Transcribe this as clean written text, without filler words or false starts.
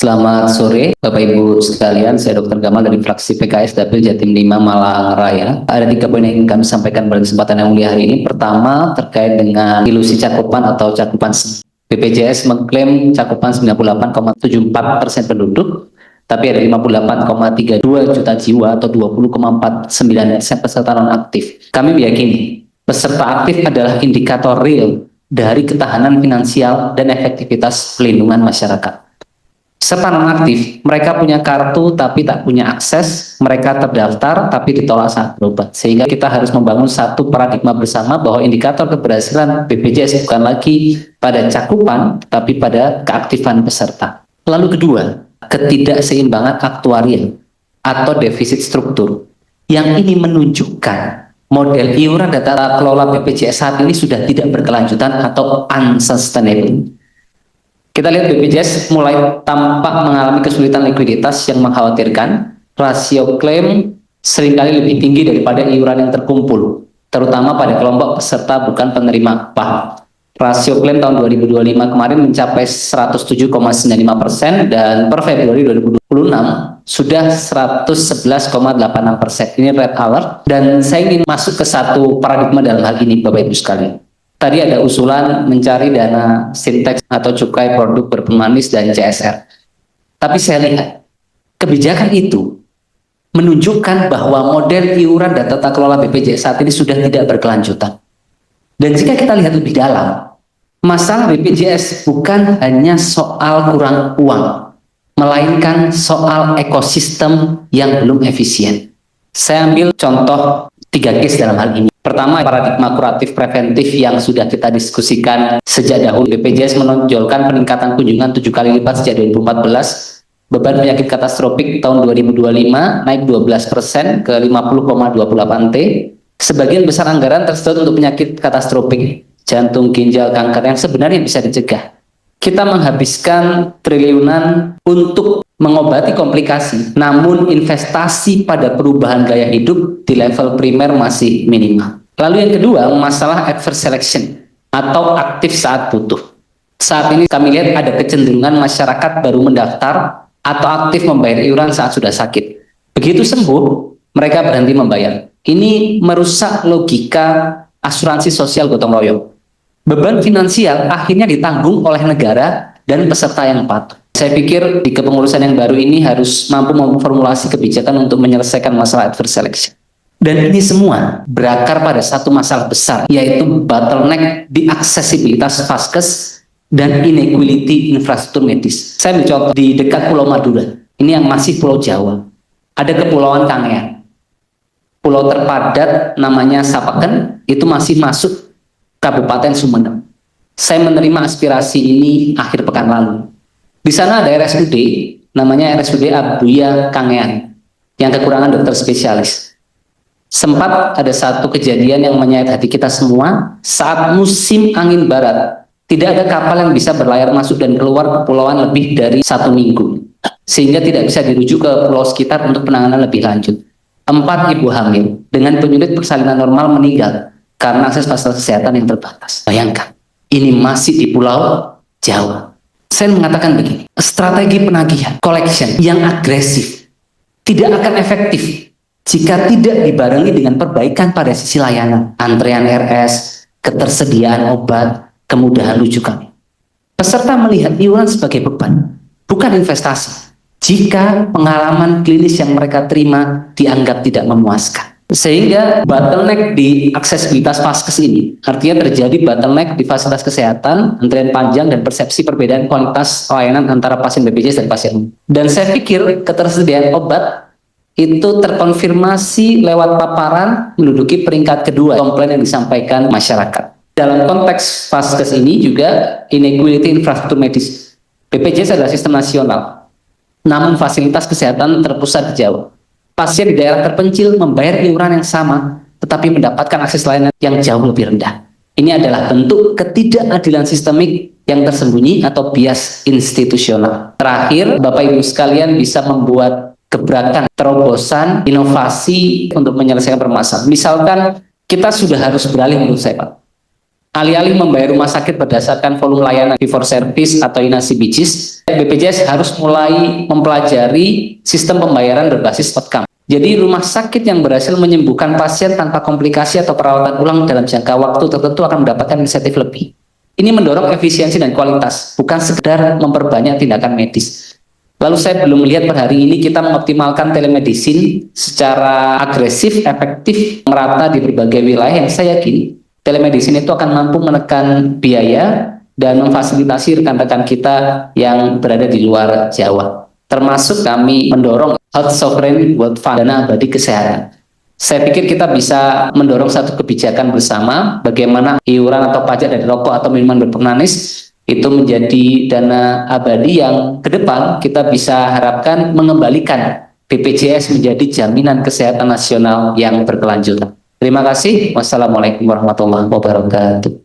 Selamat sore Bapak Ibu sekalian, saya Dr. Gamal dari fraksi PKS Dapil Jatim 5 Malang Raya. Ada 3 poin yang ingin kami sampaikan pada kesempatan yang mulia hari ini. Pertama, terkait dengan ilusi cakupan atau cakupan BPJS mengklaim cakupan 98,74% penduduk, tapi ada 58,32 juta jiwa atau 20,49% peserta non-aktif. Kami meyakini peserta aktif adalah indikator real dari ketahanan finansial dan efektivitas pelindungan masyarakat. Peserta non-aktif, mereka punya kartu tapi tak punya akses, mereka terdaftar tapi ditolak saat berobat. Sehingga kita harus membangun satu paradigma bersama bahwa indikator keberhasilan BPJS bukan lagi pada cakupan, tapi pada keaktifan peserta. Lalu kedua, ketidakseimbangan aktuarial atau defisit struktur. Yang ini menunjukkan model iuran data kelola BPJS saat ini sudah tidak berkelanjutan atau unsustainable. Kita lihat BPJS mulai tampak mengalami kesulitan likuiditas yang mengkhawatirkan. Rasio klaim seringkali lebih tinggi daripada iuran yang terkumpul, terutama pada kelompok peserta bukan penerima upah. Rasio klaim tahun 2025 kemarin mencapai 107,95% dan per Februari 2026 sudah 111,86%. Ini red alert, dan saya ingin masuk ke satu paradigma dalam hal ini Bapak Ibu sekalian. Tadi ada usulan mencari dana sintek atau cukai produk berpemanis dan CSR. Tapi saya lihat kebijakan itu menunjukkan bahwa model iuran dan tata kelola BPJS saat ini sudah tidak berkelanjutan. Dan jika kita lihat lebih dalam, masalah BPJS bukan hanya soal kurang uang, melainkan soal ekosistem yang belum efisien. Saya ambil contoh 3 case dalam hal ini. Pertama, paradigma kuratif preventif yang sudah kita diskusikan sejak dahulu. BPJS menonjolkan peningkatan kunjungan 7 kali lipat sejak 2014. Beban penyakit katastrofik tahun 2025 naik 12% ke 50,28 T. Sebagian besar anggaran tersedot untuk penyakit katastrofik, jantung, ginjal, kanker yang sebenarnya bisa dicegah. Kita menghabiskan triliunan untuk mengobati komplikasi, namun investasi pada perubahan gaya hidup di level primer masih minimal. Lalu yang kedua, masalah adverse selection atau aktif saat butuh. Saat ini kami lihat ada kecenderungan masyarakat baru mendaftar atau aktif membayar iuran saat sudah sakit. Begitu sembuh, mereka berhenti membayar. Ini merusak logika asuransi sosial gotong royong. Beban finansial akhirnya ditanggung oleh negara dan peserta yang patuh. Saya pikir di kepengurusan yang baru ini harus mampu memformulasi kebijakan untuk menyelesaikan masalah adverse selection. Dan ini semua berakar pada satu masalah besar, yaitu bottleneck di aksesibilitas vaskes dan inequality infrastruktur medis. Saya mencontoh di dekat Pulau Madura, ini yang masih Pulau Jawa. Ada Kepulauan Kangean. Pulau terpadat namanya Sapeken, itu masih masuk Kabupaten Sumeneb. Saya menerima aspirasi ini akhir pekan lalu. Di sana ada RSUD, namanya RSUD Abuya Kangean, yang kekurangan dokter spesialis. Sempat ada satu kejadian yang menyayat hati kita semua saat musim angin barat. Tidak ada kapal yang bisa berlayar masuk dan keluar kepulauan lebih dari 1 minggu, sehingga tidak bisa dirujuk ke pulau sekitar untuk penanganan lebih lanjut. 4 ibu hamil dengan penyulit persalinan normal meninggal karena akses fasilitas kesehatan yang terbatas. Bayangkan, ini masih di Pulau Jawa. Saya mengatakan begini, strategi penagihan, collection yang agresif tidak akan efektif jika tidak dibarengi dengan perbaikan pada sisi layanan, antrean RS, ketersediaan obat, kemudahan rujukan. Peserta melihat iuran sebagai beban, bukan investasi, jika pengalaman klinis yang mereka terima dianggap tidak memuaskan. Sehingga bottleneck di aksesibilitas vaskes ini, artinya terjadi bottleneck di fasilitas kesehatan, antrian panjang, dan persepsi perbedaan kualitas layanan antara pasien BPJS dan pasien umum. Dan saya pikir ketersediaan obat itu terkonfirmasi lewat paparan menduduki peringkat kedua komplain yang disampaikan masyarakat. Dalam konteks vaskes ini juga inequality infrastruktur medis. BPJS adalah sistem nasional, namun fasilitas kesehatan terpusat di Jawa. Pasien di daerah terpencil membayar iuran yang sama, tetapi mendapatkan akses layanan yang jauh lebih rendah. Ini adalah bentuk ketidakadilan sistemik yang tersembunyi atau bias institusional. Terakhir, Bapak Ibu sekalian bisa membuat gebrakan, terobosan, inovasi untuk menyelesaikan permasalahan. Misalkan kita sudah harus beralih menurut saya, Pak. Alih-alih membayar rumah sakit berdasarkan volume layanan fee for service atau inasi bijis, BPJS harus mulai mempelajari sistem pembayaran berbasis outcome. Jadi rumah sakit yang berhasil menyembuhkan pasien tanpa komplikasi atau perawatan ulang dalam jangka waktu tertentu akan mendapatkan insentif lebih. Ini mendorong efisiensi dan kualitas, bukan sekedar memperbanyak tindakan medis. Lalu saya belum melihat per hari ini kita mengoptimalkan telemedicine secara agresif, efektif, merata di berbagai wilayah yang saya yakin telemedicine itu akan mampu menekan biaya dan memfasilitasi rekan-rekan kita yang berada di luar Jawa. Termasuk kami mendorong Health Sovereign Wealth Fund, dana abadi kesehatan. Saya pikir kita bisa mendorong satu kebijakan bersama bagaimana iuran atau pajak dari rokok atau minuman berpemanis itu menjadi dana abadi yang ke depan kita bisa harapkan mengembalikan BPJS menjadi jaminan kesehatan nasional yang berkelanjutan. Terima kasih. Wassalamualaikum warahmatullahi wabarakatuh.